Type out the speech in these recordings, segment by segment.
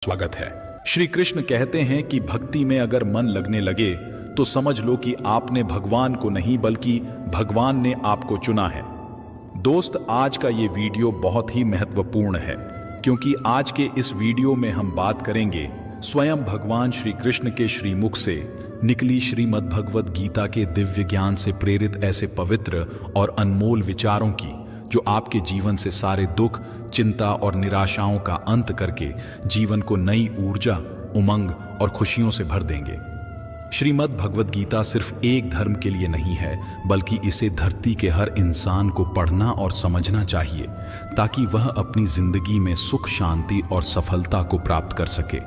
स्वागत है। श्री कृष्ण कहते हैं कि भक्ति में अगर मन लगने लगे तो समझ लो कि आपने भगवान को नहीं बल्कि भगवान ने आपको चुना है। दोस्त, आज का ये वीडियो बहुत ही महत्वपूर्ण है क्योंकि आज के इस वीडियो में हम बात करेंगे स्वयं भगवान श्री कृष्ण के श्रीमुख से निकली श्रीमद् भगवद गीता के दिव्य ज्ञान से प्रेरित ऐसे पवित्र और अनमोल विचारों की जो आपके जीवन से सारे दुख, चिंता और निराशाओं का अंत करके जीवन को नई ऊर्जा, उमंग और खुशियों से भर देंगे। श्रीमद् भगवद गीता सिर्फ एक धर्म के लिए नहीं है, बल्कि इसे धरती के हर इंसान को पढ़ना और समझना चाहिए ताकि वह अपनी जिंदगी में सुख, शांति और सफलता को प्राप्त कर सके।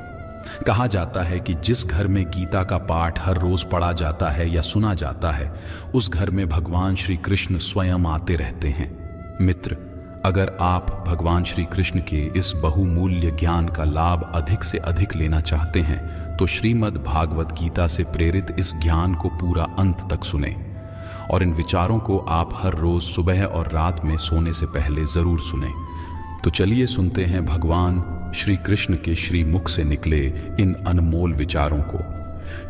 कहा जाता है कि जिस घर में गीता का पाठ हर रोज पढ़ा जाता है या सुना जाता है, उस घर में भगवान श्री कृष्ण स्वयं आते रहते हैं। मित्र, अगर आप भगवान श्री कृष्ण के इस बहुमूल्य ज्ञान का लाभ अधिक से अधिक लेना चाहते हैं तो श्रीमद् भागवत गीता से प्रेरित इस ज्ञान को पूरा अंत तक सुने और इन विचारों को आप हर रोज सुबह और रात में सोने से पहले जरूर सुने। तो चलिए सुनते हैं भगवान श्री कृष्ण के श्रीमुख से निकले इन अनमोल विचारों को।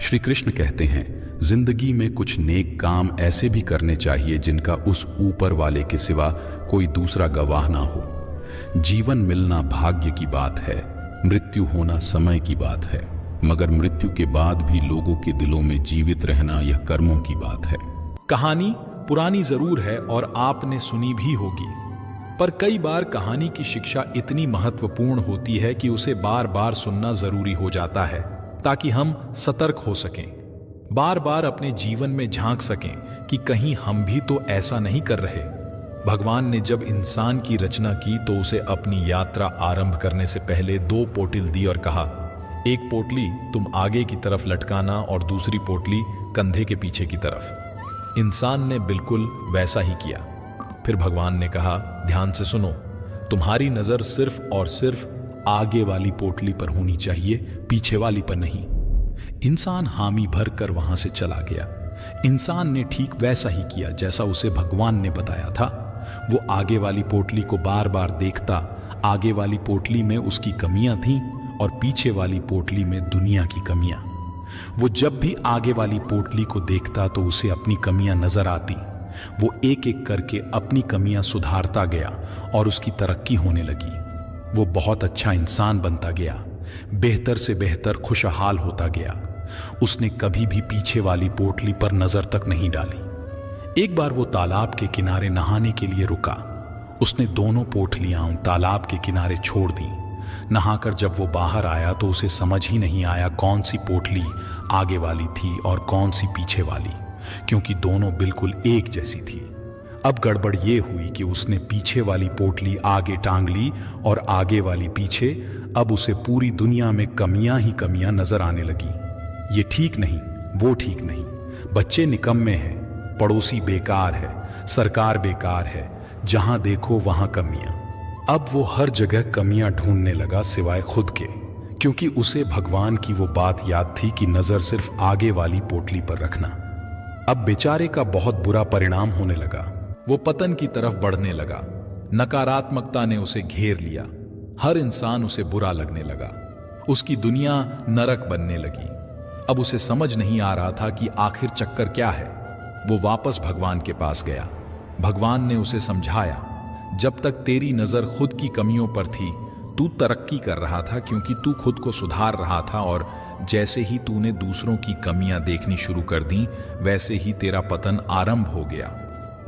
श्री कृष्ण कहते हैं, जिंदगी में कुछ नेक काम ऐसे भी करने चाहिए जिनका उस ऊपर वाले के सिवा कोई दूसरा गवाह ना हो। जीवन मिलना भाग्य की बात है, मृत्यु होना समय की बात है, मगर मृत्यु के बाद भी लोगों के दिलों में जीवित रहना यह कर्मों की बात है। कहानी पुरानी जरूर है और आपने सुनी भी होगी, पर कई बार कहानी की शिक्षा इतनी महत्वपूर्ण होती है कि उसे बार बार सुनना जरूरी हो जाता है ताकि हम सतर्क हो सकें, बार बार अपने जीवन में झांक सकें कि कहीं हम भी तो ऐसा नहीं कर रहे। भगवान ने जब इंसान की रचना की तो उसे अपनी यात्रा आरंभ करने से पहले 2 पोटली दी और कहा, एक पोटली तुम आगे की तरफ लटकाना और दूसरी पोटली कंधे के पीछे की तरफ। इंसान ने बिल्कुल वैसा ही किया। फिर भगवान ने कहा, ध्यान से सुनो, तुम्हारी नजर सिर्फ और सिर्फ आगे वाली पोटली पर होनी चाहिए, पीछे वाली पर नहीं। इंसान हामी भर कर वहां से चला गया। इंसान ने ठीक वैसा ही किया जैसा उसे भगवान ने बताया था। वो आगे वाली पोटली को बार बार देखता। आगे वाली पोटली में उसकी कमियां थीं और पीछे वाली पोटली में दुनिया की कमियां। वो जब भी आगे वाली पोटली को देखता तो उसे अपनी कमियां नजर आती। वो एक एक करके अपनी कमियां सुधारता गया और उसकी तरक्की होने लगी। वो बहुत अच्छा इंसान बनता गया, बेहतर से बेहतर खुशहाल होता गया। उसने कभी भी पीछे वाली पोटली पर नजर तक नहीं डाली। एक बार वो तालाब के किनारे नहाने के लिए रुका। उसने दोनों पोटलियां तालाब के किनारे छोड़ दी। नहाकर जब वो बाहर आया तो उसे समझ ही नहीं आया कौन सी पोटली आगे वाली थी और कौन सी पीछे वाली, क्योंकि दोनों बिल्कुल एक जैसी थी। अब गड़बड़ ये हुई कि उसने पीछे वाली पोटली आगे टांग ली और आगे वाली पीछे। अब उसे पूरी दुनिया में कमियां ही कमियां नजर आने लगी। ये ठीक नहीं, वो ठीक नहीं, बच्चे निकम्मे हैं, पड़ोसी बेकार है, सरकार बेकार है, जहां देखो वहां कमियां। अब वो हर जगह कमियां ढूंढने लगा सिवाय खुद के, क्योंकि उसे भगवान की वो बात याद थी कि नजर सिर्फ आगे वाली पोटली पर रखना। अब बेचारे का बहुत बुरा परिणाम होने लगा। वो पतन की तरफ बढ़ने लगा। नकारात्मकता ने उसे घेर लिया। हर इंसान उसे बुरा लगने लगा। उसकी दुनिया नरक बनने लगी। अब उसे समझ नहीं आ रहा था कि आखिर चक्कर क्या है। वो वापस भगवान के पास गया। भगवान ने उसे समझाया, जब तक तेरी नजर खुद की कमियों पर थी तू तरक्की कर रहा था, क्योंकि तू खुद को सुधार रहा था, और जैसे ही तूने दूसरों की कमियां देखनी शुरू कर दी वैसे ही तेरा पतन आरंभ हो गया।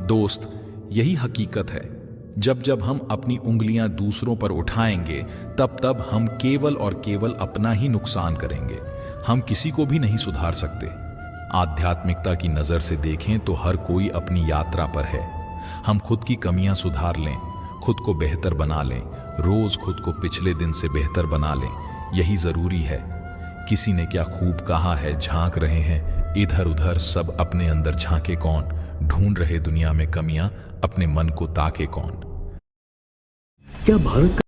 दोस्त, यही हकीकत है। जब जब हम अपनी उंगलियां दूसरों पर उठाएंगे तब तब हम केवल और केवल अपना ही नुकसान करेंगे। हम किसी को भी नहीं सुधार सकते। आध्यात्मिकता की नजर से देखें तो हर कोई अपनी यात्रा पर है। हम खुद की कमियां सुधार लें, खुद को बेहतर बना लें, रोज खुद को पिछले दिन से बेहतर बना लें, यही जरूरी है। किसी ने क्या खूब कहा है, झांक रहे हैं इधर उधर सब, अपने अंदर झांके कौन, ढूंढ रहे दुनिया में कमियां, अपने मन को ताके कौन। क्या भारत